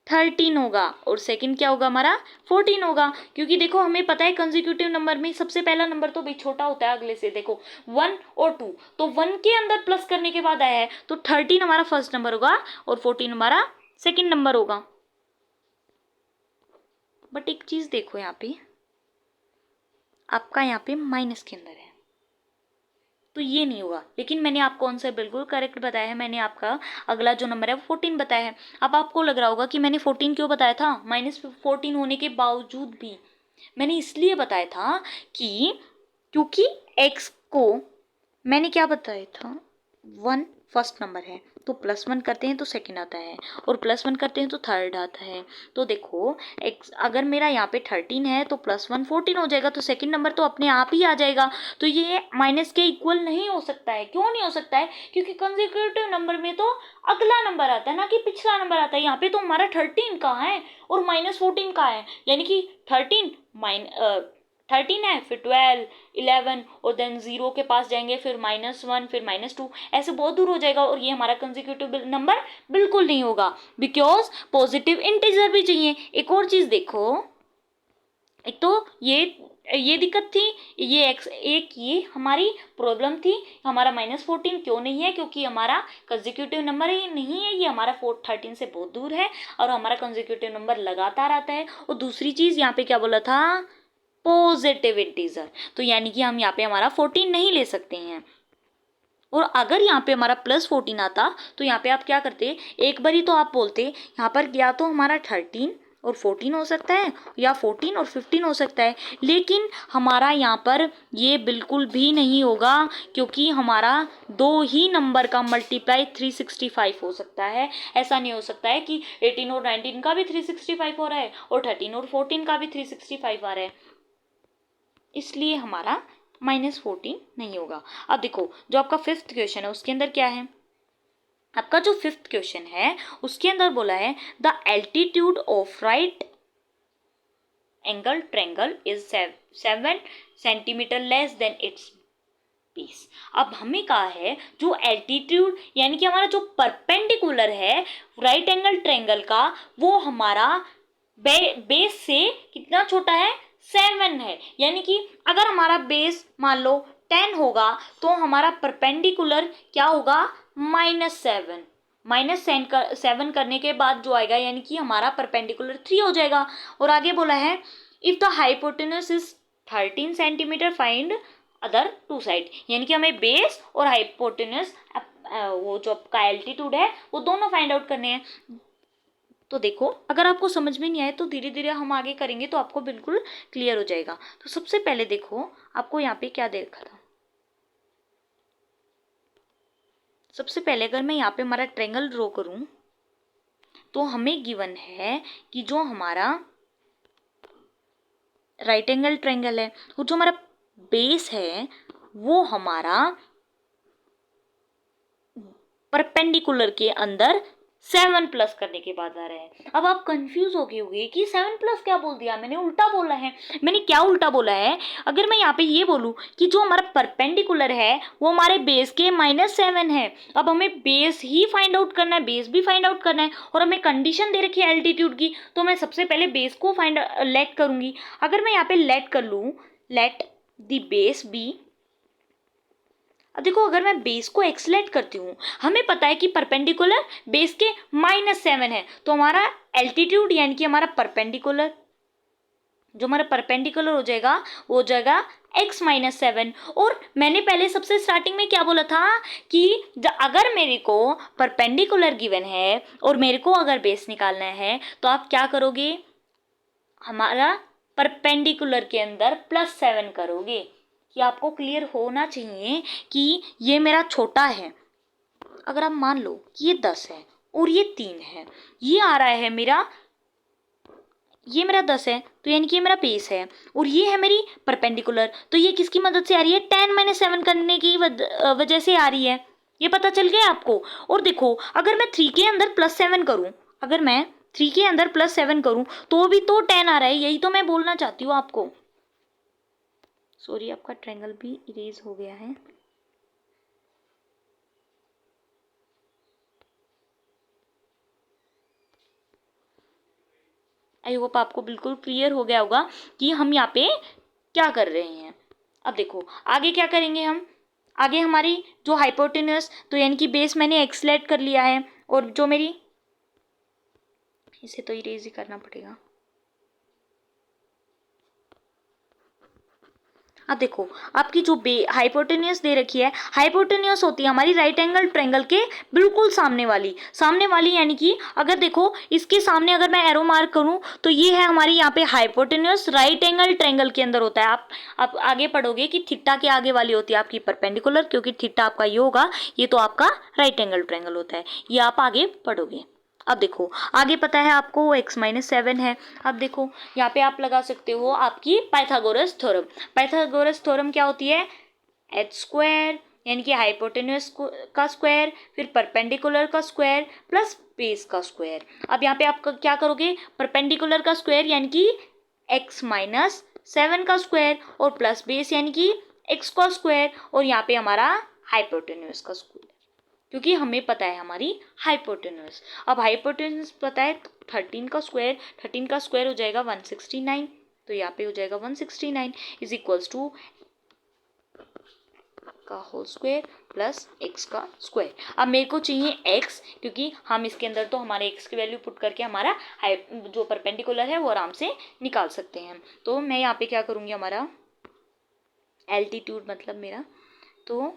13 होगा, और सेकंड क्या होगा, हमारा 14 होगा, क्योंकि देखो हमें पता है कंसेक्यूटिव नंबर में सबसे पहला नंबर तो भी छोटा होता है अगले से। देखो 1 और 2, तो 1 के अंदर प्लस करने के बाद आया है, तो 13 हमारा फर्स्ट नंबर होगा और 14 हमारा सेकंड नंबर होगा। बट एक चीज देखो यहाँ पे आपका यहाँ पे माइनस के अंदर है, तो ये नहीं होगा, लेकिन मैंने आपको आंसर बिल्कुल करेक्ट बताया है। मैंने आपका अगला जो नंबर है वो 14 बताया है। अब आपको लग रहा होगा कि मैंने 14 क्यों बताया था, -14 होने के बावजूद भी मैंने इसलिए बताया था कि क्योंकि x को मैंने क्या बताया था, 1 फर्स्ट नंबर है, तो +1 करते हैं तो सेकंड आता है, और +1 करते हैं तो थर्ड आता है। तो देखो x अगर मेरा यहाँ पे 13 है तो +1 14 हो जाएगा, तो सेकंड नंबर तो अपने आप ही आ जाएगा। तो ये माइनस के इक्वल नहीं हो सकता है। क्यों नहीं हो सकता है, क्योंकि कंसेक्यूटिव नंबर में तो अगला नंबर आता है ना कि पिछला नंबर आता है। यहाँ पे तो हमारा 13 कहाँ है और -14 कहाँ है, यानी कि 13 है, फिर 12 11 और देन 0 के पास जाएंगे, फिर -1 फिर -2, ऐसे बहुत दूर हो जाएगा, और ये हमारा कंसेक्यूटिव नंबर बिल्कुल नहीं होगा, बिकॉज पॉजिटिव इंटीजर भी चाहिए। एक और चीज देखो, एक तो ये दिक्कत थी, ये हमारी प्रॉब्लम थी, हमारा -14 क्यों नहीं है, क्योंकि हमारा कंसेक्यूटिव नंबर ही नहीं है, ये हमारा 13 से बहुत दूर है, और हमारा कंसेक्यूटिव नंबर लगातार आता है। और दूसरी चीज यहाँ पे क्या बोला था, पॉजिटिव इंटीजर, तो यानी कि हम यहाँ पे हमारा 14 नहीं ले सकते हैं। और अगर यहाँ पे हमारा +14 आता तो यहाँ पे आप क्या करते, एक बारी तो आप बोलते यहाँ पर या तो हमारा 13 और 14 हो सकता है, या 14 और 15 हो सकता है, लेकिन हमारा यहाँ पर ये बिल्कुल भी नहीं होगा, क्योंकि हमारा 2 ही नंबर का मल्टीप्लाई 365 हो सकता है। ऐसा नहीं हो सकता है कि 18 और 19 का भी 365 हो रहा है और 13 और 14 का भी 365 आ रहा है, इसलिए हमारा -14 नहीं होगा। अब देखो जो आपका 5th क्वेश्चन है उसके अंदर क्या है, आपका जो 5th क्वेश्चन है उसके अंदर बोला है the altitude of right angle triangle is 7 centimetre less than it's base. अब हमें कहा है जो एल्टीट्यूड यानी कि हमारा जो परपेंडिकुलर है राइट एंगल ट्रायंगल का, वो हमारा बेस से कितना छोटा है, 7 है। यानी कि अगर हमारा बेस मान लो 10 होगा तो हमारा परपेंडिकुलर क्या होगा, -7। -7 करने के बाद जो आएगा यानी कि हमारा परपेंडिकुलर 3 हो जाएगा। और आगे बोला है if the hypotenuse is 13 centimetre find other 2 side, यानी कि हमें बेस और हाइपोटेन्यूज वो जो आपका एल्टीट्यूड है वो दोनों फाइंड आउट करने हैं। तो देखो अगर आपको समझ में नहीं आए तो धीरे धीरे हम आगे करेंगे तो आपको बिल्कुल क्लियर हो जाएगा। तो सबसे पहले देखो आपको यहाँ पे क्या देखा था, सबसे पहले अगर मैं यहाँ पे हमारा ट्रायंगल ड्रॉ करूं तो हमें गिवन है कि जो हमारा राइट एंगल ट्रायंगल है और जो हमारा बेस है वो हमारा परपेंडिकुलर के अंदर 7 प्लस करने के बाद आ रहा है। अब आप कंफ्यूज हो गए होंगे कि 7 प्लस क्या बोल दिया मैंने, उल्टा बोला है। मैंने क्या उल्टा बोला है, अगर मैं यहाँ पे ये बोलूँ कि जो हमारा परपेंडिकुलर है वो हमारे बेस के -7 है। अब हमें बेस ही फाइंड आउट करना है, बेस भी फाइंड आउट करना है, और हमें कंडीशन दे रखी है एल्टीट्यूड की, तो मैं सबसे पहले बेस को लेट करूंगी। अगर मैं यहाँ पे लेट कर लूँ, लेट द बेस बी, अब देखो अगर मैं बेस को एक्सलेट करती हूँ, हमें पता है कि परपेंडिकुलर बेस के -7 है, तो हमारा एल्टीट्यूड यानी कि हमारा परपेंडिकुलर जो हमारा परपेंडिकुलर हो जाएगा वो हो जाएगा x माइनस 7। और मैंने पहले सबसे स्टार्टिंग में क्या बोला था कि अगर मेरे को परपेंडिकुलर गिवन है और मेरे को अगर बेस निकालना है तो आप क्या करोगे, हमारा परपेंडिकुलर के अंदर +7 करोगे। कि आपको क्लियर होना चाहिए कि ये मेरा छोटा है। अगर आप मान लो कि ये 10 है और ये 3 है, ये आ रहा है मेरा, ये मेरा 10 है तो यानी कि ये मेरा बेस है और ये है मेरी परपेंडिकुलर, तो ये किसकी मदद से आ रही है, 10 - 7 करने की वजह से आ रही है। ये पता चल गया आपको। और देखो अगर मैं 3 के अंदर +7 करूं, अगर मैं 3 के अंदर +7 करूं तो भी तो 10 आ रहा है। यही तो मैं बोलना चाहती हूँ आपको। सॉरी, आपका ट्रायंगल भी इरेज हो गया है। आई होप आपको बिल्कुल क्लियर हो गया होगा कि हम यहाँ पे क्या कर रहे हैं। अब देखो आगे क्या करेंगे हम, आगे हमारी जो हाइपोटेन्यूस, तो यानी कि बेस मैंने x लेट कर लिया है और जो मेरी, इसे तो इरेज ही करना पड़ेगा। अब देखो आपकी जो हाइपोटेन्यूस दे रखी है, हाइपोटेन्यूस होती है हमारी राइट एंगल ट्रायंगल के बिल्कुल सामने वाली यानी कि अगर देखो इसके सामने अगर मैं एरो मार्क करूं तो ये है हमारी यहाँ पे हाइपोटेन्यूस राइट एंगल ट्रायंगल के अंदर होता है। आप आगे पढ़ोगे कि थीटा के आगे वाली होती है आपकी परपेंडिकुलर, क्योंकि थीटा आपका ये होगा, ये तो आपका राइट एंगल ट्रायंगल होता है। ये आप आगे पढ़ोगे। अब देखो आगे पता है आपको x माइनस 7 है। अब देखो यहाँ पे आप लगा सकते हो आपकी पाइथागोरस थ्योरम। पाइथागोरस थ्योरम क्या होती है, h स्क्वायर यानी कि हाइपोटेन्यूस का स्क्वायर, फिर परपेंडिकुलर का स्क्वायर प्लस बेस का स्क्वायर। अब यहाँ पे आप क्या करोगे, परपेंडिकुलर का स्क्वायर यानी कि x माइनस 7 का स्क्वायर और प्लस बेस यानी कि x का स्क्वायर और यहाँ पे हमारा हाइपोटेन्यूस का स्क्वायर, क्योंकि हमें पता है हमारी हाइपोटेन्यूस। अब हाइपोटेन्यूस पता है 13 का स्क्वायर हो जाएगा 169, तो यहाँ पे हो जाएगा 169 इज इक्वल्स टू का होल स्क्वायर प्लस x का स्क्वायर। अब मेरे को चाहिए x, क्योंकि हम इसके अंदर तो हमारे x की वैल्यू पुट करके हमारा जो परपेंडिकुलर है वो आराम से निकाल सकते हैं। तो मैं यहाँ पे क्या करूँगी, हमारा एल्टीट्यूड मतलब मेरा, तो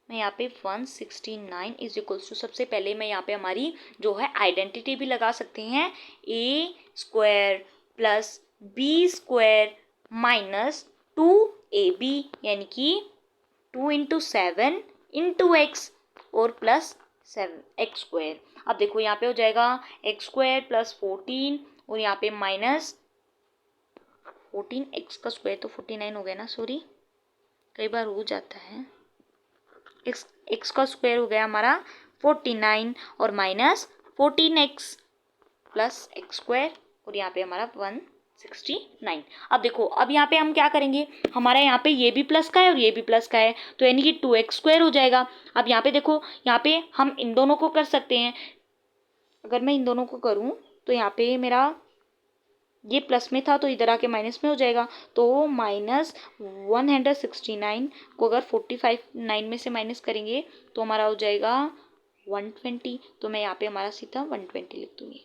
मैं यहाँ पे 169 इज इक्वल्स टू, सबसे पहले मैं यहाँ पे हमारी जो है आइडेंटिटी भी लगा सकते हैं, a square plus b square minus 2ab यानी कि 2 × 7 × x और प्लस 7 x स्क्वायर। अब देखो यहाँ पे हो जाएगा x स्क्वायर प्लस 14 और यहाँ पे माइनस 14, x का स्क्वायर तो 49 हो गया ना, सॉरी कई बार हो जाता है। x का स्क्वायर हो गया हमारा 49 और minus 14x plus x square और यहाँ पे हमारा 169। अब देखो अब यहाँ पे हम क्या करेंगे, हमारा यहाँ पे ये भी प्लस का है और ये भी प्लस का है, तो यानी कि 2x स्क्वायर हो जाएगा। अब यहाँ पे देखो, यहाँ पे हम इन दोनों को कर सकते हैं। अगर मैं इन दोनों को करूँ तो यहाँ पे मेरा ये प्लस में था तो इधर आके माइनस में हो जाएगा, तो माइनस 169 को अगर 49 में से माइनस करेंगे तो हमारा हो जाएगा 120, तो मैं यहाँ पे हमारा सीधा 120 लिख दूंगी।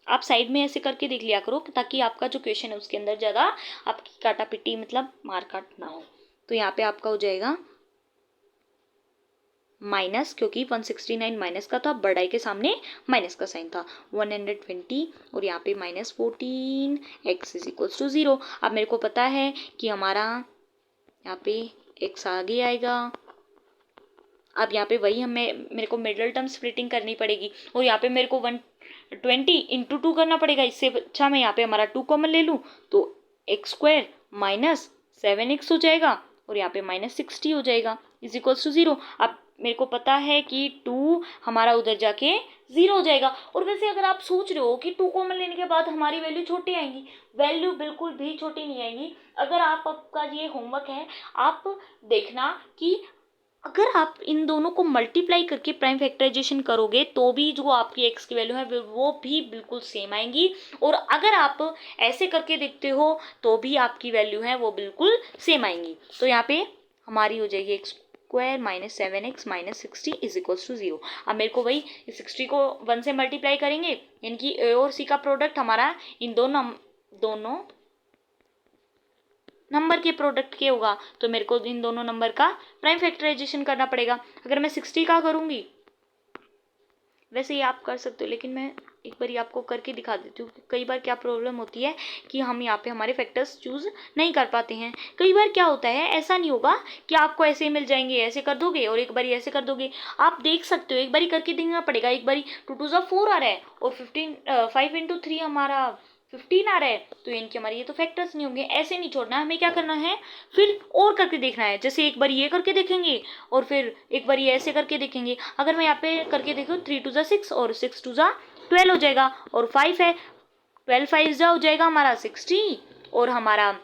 आप साइड में ऐसे करके देख लिया करो ताकि आपका जो क्वेश्चन है उसके अंदर ज़्यादा आपकी काटा पिटी मतलब मार काट ना हो। तो यहाँ पे आपका हो जाएगा माइनस, क्योंकि 169 माइनस का था, बढ़ाई के सामने माइनस का साइन था, 120 और यहाँ पे minus 14 x is equals to 0। अब मेरे को पता है कि हमारा यहाँ पे x आगे आएगा। अब यहाँ पे वही मेरे को मिडल टर्म स्प्लिटिंग करनी पड़ेगी और यहाँ पे मेरे को 120 × 2 करना पड़ेगा। इससे अच्छा मैं यहाँ पे हमारा 2 कॉमन ले लूँ तो x स्क्वायर माइनस 7x हो जाएगा और यहाँ पे माइनस 60 हो जाएगा इज इक्वल्स टू 0। अब मेरे को पता है कि 2 हमारा उधर जाके 0 हो जाएगा। और वैसे अगर आप सोच रहे हो कि 2 कॉमन लेने के बाद हमारी वैल्यू छोटी आएंगी, वैल्यू बिल्कुल भी छोटी नहीं आएंगी। अगर आपका ये होमवर्क है, आप देखना कि अगर आप इन दोनों को मल्टीप्लाई करके प्राइम फैक्टराइजेशन करोगे तो भी जो आपकी x की वैल्यू है वो भी बिल्कुल सेम आएंगी, और अगर आप ऐसे करके देखते हो तो भी आपकी वैल्यू है वो बिल्कुल सेम आएंगी। तो यहाँ पे हमारी हो जाएगी x square minus 7x minus 60 is equals to 0। अब मेरे को वही 60 को 1 से मल्टीप्लाई करेंगे, यानी कि ए और सी का प्रोडक्ट हमारा इन दोनों नंबर के प्रोडक्ट के होगा, तो मेरे को इन दोनों नंबर का प्राइम फैक्टराइजेशन करना पड़ेगा। अगर मैं 60 का करूँगी, वैसे ही आप कर सकते हो, लेकिन मैं एक बार आपको करके दिखा देती हूँ। कई बार क्या प्रॉब्लम होती है कि हम यहाँ पे हमारे फैक्टर्स चूज नहीं कर पाते हैं। कई बार क्या होता है, ऐसा नहीं होगा कि आपको ऐसे ही मिल जाएंगे, ऐसे कर दोगे और एक बार ऐसे कर दोगे। आप देख सकते हो, एक बार करके देखना पड़ेगा। एक बार 2 2 4 आ रहा है और 5 इंटू 3 हमारा 15 आ रहा है, तो इनके हमारे ये तो फैक्टर्स नहीं होंगे। ऐसे नहीं छोड़ना, हमें क्या करना है, फिर और करके देखना है। जैसे एक बार ये करके देखेंगे और फिर एक बार ये ऐसे करके देखेंगे। अगर मैं यहाँ पे करके देखूँ 3 2 6 और 6 2 12 हो जाएगा और 5 है, 12 5 हो जाएगा हमारा 60 और हमारा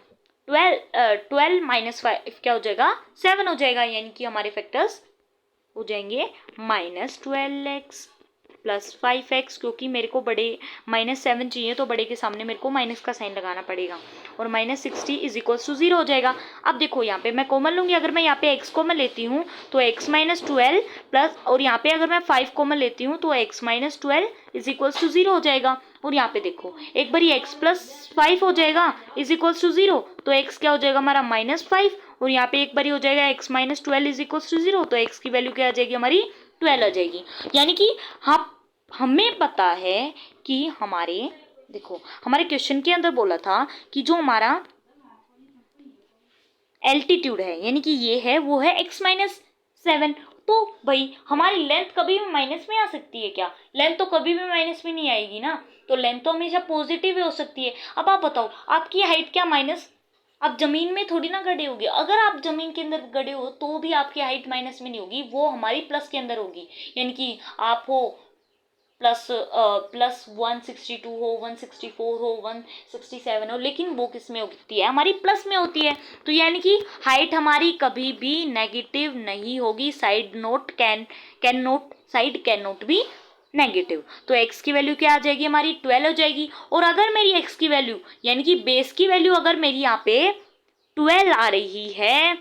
12 माइनस 5 क्या हो जाएगा, 7 हो जाएगा। यानी कि हमारे फैक्टर्स हो जाएंगे माइनस 12x प्लस 5x, क्योंकि मेरे को बड़े माइनस 7 चाहिए, तो बड़े के सामने मेरे को माइनस का साइन लगाना पड़ेगा और माइनस 60 इज इक्वल्स टू 0 हो जाएगा। अब देखो यहाँ पे मैं कॉमन लूँगी। अगर मैं यहाँ पे x कॉमन लेती हूँ तो x माइनस 12 प्लस, और यहाँ पे अगर मैं 5 कॉमन लेती हूँ तो x minus 12 is equals to 0 हो जाएगा। और यहाँ पे देखो एक बार x प्लस 5 हो जाएगा इज इक्वल्स टू 0, तो x क्या हो जाएगा हमारा माइनस 5, और यहाँ पे एक बार हो जाएगा x minus 12 is equals to 0, तो x की वैल्यू क्या आ जाएगी हमारी 12 आ जाएगी। यानी कि हमें पता है कि हमारे देखो हमारे क्वेश्चन के अंदर बोला था कि जो हमारा एल्टीट्यूड है, यानी कि ये है, वो है x माइनस 7। तो भाई हमारी लेंथ कभी भी माइनस में आ सकती है क्या? लेंथ तो कभी भी माइनस में नहीं आएगी ना, तो लेंथ तो हमेशा पॉजिटिव हो सकती है। अब आप बताओ, आपकी हाइट क्या माइनस, आप जमीन में थोड़ी ना गड़े होगे। अगर आप जमीन के अंदर गड़े हो तो भी आपकी हाइट माइनस में नहीं होगी, वो हमारी प्लस के अंदर होगी। यानी कि आप हो प्लस 162 हो, 164 हो, 167 हो, लेकिन वो किस में होती है, हमारी प्लस में होती है। तो यानी कि हाइट हमारी कभी भी नेगेटिव नहीं होगी। Side can not be negative. तो x की वैल्यू क्या आ जाएगी हमारी 12 हो जाएगी। और अगर मेरी x की वैल्यू यानी कि बेस की वैल्यू अगर मेरी यहाँ पे 12 आ रही है,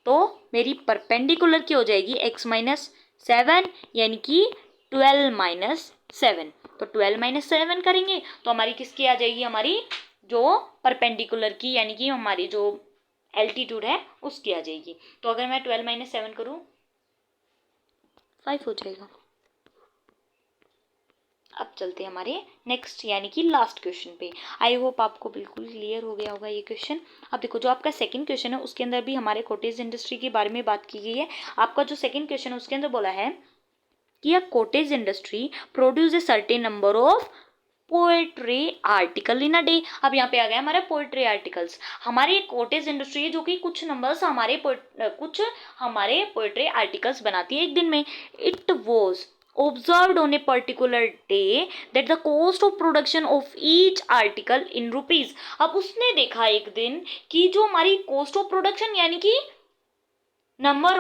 तो मेरी परपेंडिकुलर की हो जाएगी x माइनस 7, यानी कि 12 माइनस 7। तो 12 माइनस 7 करेंगे तो हमारी किसकी आ जाएगी, हमारी जो परपेंडिकुलर की, यानी कि हमारी जो एल्टीट्यूड है उसकी आ जाएगी। तो अगर मैं 12 माइनस 7 करूँ 5 हो जाएगा। अब चलते हैं हमारे नेक्स्ट यानी कि लास्ट क्वेश्चन पे। आई होप आपको बिल्कुल क्लियर हो गया होगा ये क्वेश्चन। अब देखो जो आपका सेकंड क्वेश्चन है उसके अंदर भी हमारे कॉटेज इंडस्ट्री के बारे में बात की गई है। आपका जो सेकंड क्वेश्चन है उसके अंदर बोला है कि a cottage industry produce a certain number of poetry article in a day. अब यहाँ पे आ गया हमारा पोएट्री आर्टिकल्स। हमारी कॉटेज इंडस्ट्री है जो कि कुछ नंबर्स हमारे पोएट्री आर्टिकल्स बनाती है एक दिन में। It was observed on a particular day that the cost of production of each article in rupees। अब उसने देखा एक दिन कि जो हमारी cost of production यानी कि number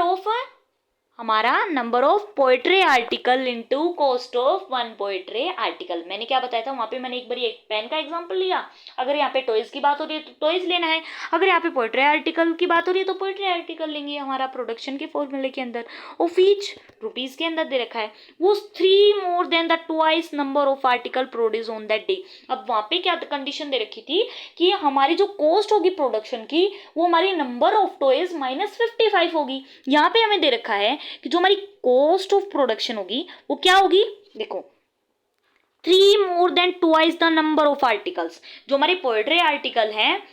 of poetry article into cost of one poetry article. मैंने क्या बताया था वहां पे, मैंने एक बार एक पेन का एग्जांपल लिया। अगर यहाँ पे टॉयज की बात हो रही है तो टॉयज लेना है, अगर यहाँ पे पोएट्री आर्टिकल की बात हो रही है तो पोएट्री आर्टिकल लेंगे। हमारा प्रोडक्शन के फॉर्मूले के अंदर ऑफ ईच रुपीज के अंदर दे रखा है वो 3 more than the twice number of article produced on that day। अब वहां पे क्या कंडीशन दे रखी थी कि हमारी जो कॉस्ट होगी प्रोडक्शन की वो हमारी नंबर ऑफ टॉयज माइनस 55 होगी। यहाँ पे हमें दे रखा है कि जो हमारी कॉस्ट ऑफ प्रोडक्शन होगी वो क्या होगी, देखो 3 more than twice the number of articles। जो हमारे पोएट्री आर्टिकल हैं,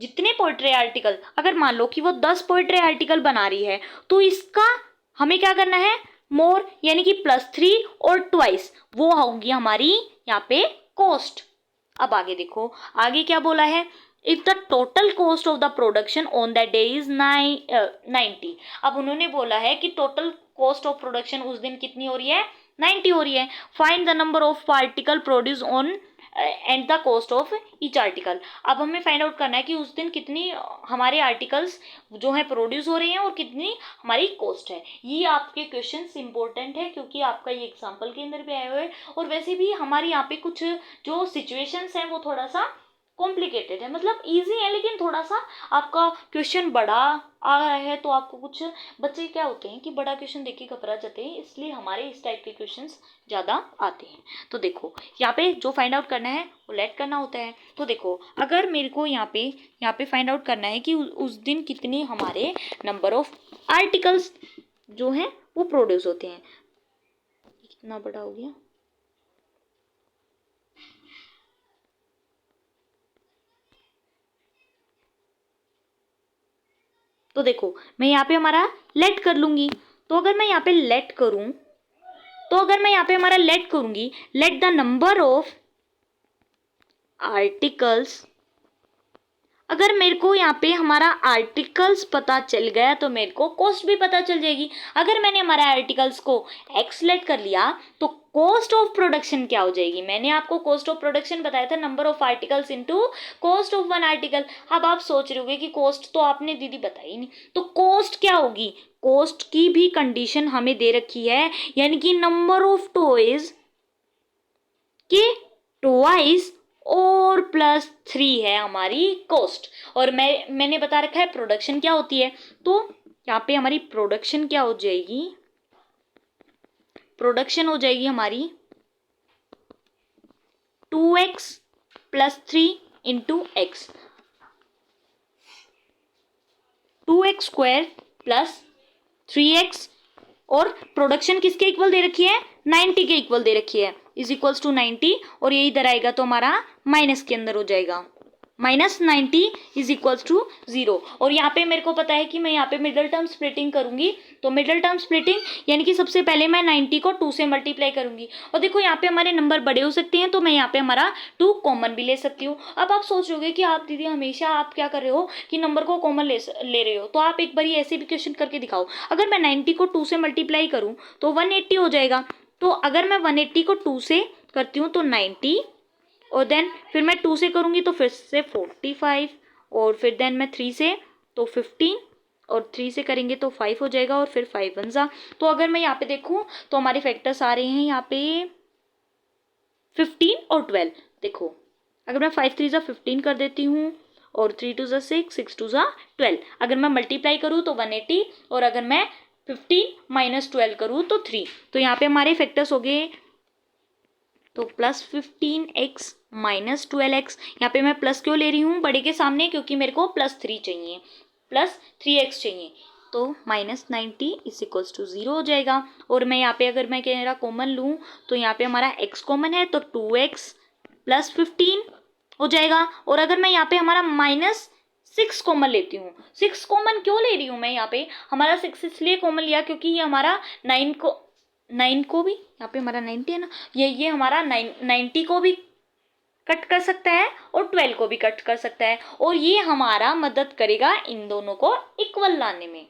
जितने पोएट्री आर्टिकल, अगर मान लो कि वो 10 पोएट्री आर्टिकल बना रही है तो इसका हमें क्या करना है, मोर यानी कि +3 और ट्वाइस, वो होगी हमारी यहाँ पे कॉस्ट। अब आगे देखो आगे क्या बोला है, if the total cost of the production on that day is 90। अब उन्होंने बोला है कि टोटल कॉस्ट ऑफ प्रोडक्शन उस दिन कितनी हो रही है, 90 हो रही है। Find the number of article produce on and the cost of each article. अब हमें फाइंड आउट करना है कि उस दिन कितनी हमारे आर्टिकल्स जो है प्रोड्यूस हो रहे हैं और कितनी हमारी कॉस्ट है। ये आपके क्वेश्चंस इंपॉर्टेंट है क्योंकि आपका ये एग्जांपल के अंदर भी आए हुए हैं, और वैसे भी हमारे यहाँ पे कुछ जो सिचुएशंस हैं वो थोड़ा सा कॉम्प्लिकेटेड है, मतलब इजी है लेकिन थोड़ा सा आपका क्वेश्चन बड़ा आ रहा है, तो आपको कुछ बच्चे क्या होते हैं कि बड़ा क्वेश्चन देख के घबरा जाते हैं, इसलिए हमारे इस टाइप के क्वेश्चंस ज़्यादा आते हैं। तो देखो यहाँ पे जो फाइंड आउट करना है वो लेट करना होता है। तो देखो अगर मेरे को यहाँ पे फाइंड आउट करना है कि उस दिन कितने हमारे नंबर ऑफ आर्टिकल्स जो हैं वो प्रोड्यूस होते हैं। कितना बड़ा हो गया, तो देखो मैं यहाँ पे हमारा लेट कर लूंगी। तो अगर मैं यहाँ पे लेट करूं, तो अगर मैं यहाँ पे हमारा लेट करूंगी, late the number of articles, अगर मेरे को यहाँ पे हमारा आर्टिकल्स पता चल गया तो मेरे को कॉस्ट भी पता चल जाएगी। अगर मैंने हमारे आर्टिकल्स को एक्स लेट कर लिया तो कॉस्ट ऑफ प्रोडक्शन क्या हो जाएगी, मैंने आपको कॉस्ट ऑफ प्रोडक्शन बताया था number of articles into cost of one article. अब आप सोच रहे होगे कि कॉस्ट तो आपने दीदी बताई नहीं, तो कॉस्ट क्या होगी, कॉस्ट की भी कंडीशन हमें दे रखी है, यानी कि नंबर ऑफ टॉयज के ट्वाइस और प्लस 3 है हमारी कॉस्ट। और मैंने बता रखा है प्रोडक्शन क्या होती है, तो यहाँ पे हमारी प्रोडक्शन क्या हो जाएगी, प्रोडक्शन हो जाएगी हमारी 2x plus 3 into x, 2x square plus 3x, और प्रोडक्शन किसके इक्वल दे रखी है, 90 के इक्वल दे रखी है, इज इक्वल्स टू 90, और ये इधर आएगा तो हमारा माइनस के अंदर हो जाएगा, -90 इज इक्वल्स टू 0। और यहाँ पे मेरे को पता है कि मैं यहाँ पे मिडल टर्म स्प्लिटिंग करूंगी, तो मिडल टर्म स्प्लिटिंग यानी कि सबसे पहले मैं 90 को 2 से मल्टीप्लाई करूंगी, और देखो यहाँ पे हमारे नंबर बड़े हो सकते हैं, तो मैं यहाँ पे हमारा 2 कॉमन भी ले सकती हूँ। अब आप सोच रहे होगे कि आप दीदी हमेशा आप क्या कर रहे हो कि नंबर को कॉमन ले रहे हो, तो आप एक बार ऐसे भी क्वेश्चन करके दिखाओ। अगर मैं 90 को 2 से मल्टीप्लाई करूँ तो 180 हो जाएगा, तो अगर मैं 180 को 2 से करती हूँ तो 90, और देन फिर मैं 2 से करूँगी तो फिर से 45, और फिर देन मैं 3 से तो 15, और 3 से करेंगे तो 5 हो जाएगा, और फिर 5 1 जा। तो अगर मैं यहाँ पे देखूँ तो हमारे फैक्टर्स आ रहे हैं यहाँ पे 15 और 12। देखो अगर मैं 5 3 जा 15 कर देती हूँ, और 3 2 जा 6 6 2 जा 12, अगर मैं मल्टीप्लाई करूँ तो 180, और अगर मैं 15 माइनस 12 करूँ तो 3, तो यहाँ पे हमारे फैक्टर्स हो गए, तो प्लस 15x माइनस 12x। यहाँ पे मैं प्लस क्यों ले रही हूँ बड़े के सामने, क्योंकि मेरे को +3 चाहिए, +3x चाहिए, तो -90 इज इक्वल्स टू 0 हो जाएगा। और मैं यहाँ पे अगर मैं मेरा कॉमन लूँ तो यहाँ पे हमारा x कॉमन है, तो 2x प्लस 15 हो जाएगा। और अगर मैं यहाँ पे हमारा -6 कॉमन लेती हूँ, 6 कॉमन क्यों ले रही हूँ मैं यहाँ पे, हमारा 6 इसलिए कॉमन लिया क्योंकि ये हमारा 9 को भी, यहाँ पे हमारा 90 है ना, ये हमारा 90 को भी कट कर सकता है और 12 को भी कट कर सकता है, और ये हमारा मदद करेगा इन दोनों को इक्वल लाने में।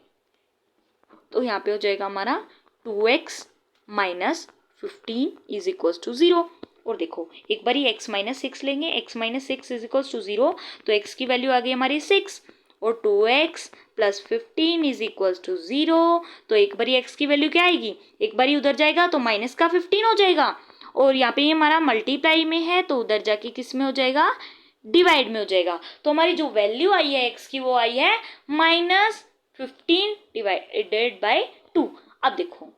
तो यहाँ पे हो जाएगा हमारा 2x minus 15 is equals to 0। और देखो एक बार ही x माइनस 6 लेंगे, x minus 6 is equals to 0, तो x की वैल्यू आ गई हमारी 6, और 2x plus 15 is equals to 0, तो एक बारी x की वैल्यू क्या आएगी, एक बारी उधर जाएगा तो माइनस का 15 हो जाएगा, और यहाँ पे ये हमारा मल्टीप्लाई में है तो उधर जाके किस में हो जाएगा, डिवाइड में हो जाएगा। तो हमारी जो वैल्यू आई है x की वो आई है -15 डिवाइडेड बाय 2। अब देखो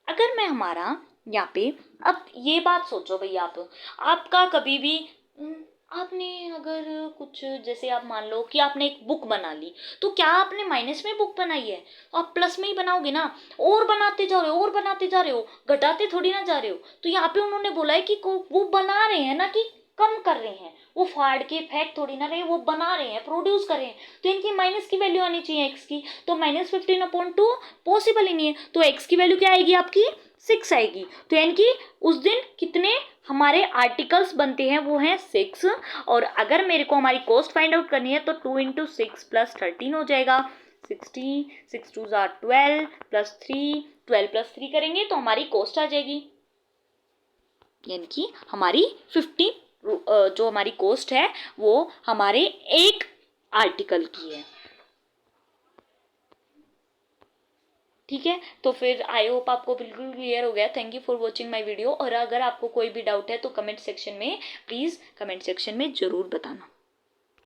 अगर मैं हमारा यहाँ पे, अब ये बात सोचो भाई, आपका कभी भी आपने अगर कुछ, जैसे आप मान लो कि आपने एक बुक बना ली, तो क्या आपने माइनस में बुक बनाई है, आप प्लस में ही बनाओगे ना, और बनाते जा रहे हो और बनाते जा रहे हो, घटाते थोड़ी ना जा रहे हो। तो यहाँ पे उन्होंने बोला है कि वो बना रहे हैं ना, कि कम कर रहे हैं, वो फाड़ के फेंक थोड़ी ना रहे, वो बना रहे हैं, प्रोड्यूस कर रहे हैं, तो इनकी माइनस की वैल्यू आनी चाहिए एक्स की, तो -15/2 पॉसिबल ही नहीं है, तो एक्स की वैल्यू क्या आएगी आपकी 6 आएगी। तो यानी कि उस दिन कितने हमारे आर्टिकल्स बनते हैं वो हैं 6, और अगर मेरे को हमारी कॉस्ट फाइंड आउट करनी है तो 2 × 6 + 13 हो जाएगा, 60, 6 2 = 12 + 3, 12 + 3 करेंगे तो हमारी कॉस्ट आ जाएगी, यानी कि हमारी 50 जो हमारी कॉस्ट है वो हमारे एक आर्टिकल की है। ठीक है, तो फिर आई होप आपको बिल्कुल क्लियर हो गया। Thank you for watching my video. और अगर आपको कोई भी डाउट है तो कमेंट सेक्शन में प्लीज़ कमेंट सेक्शन में ज़रूर बताना।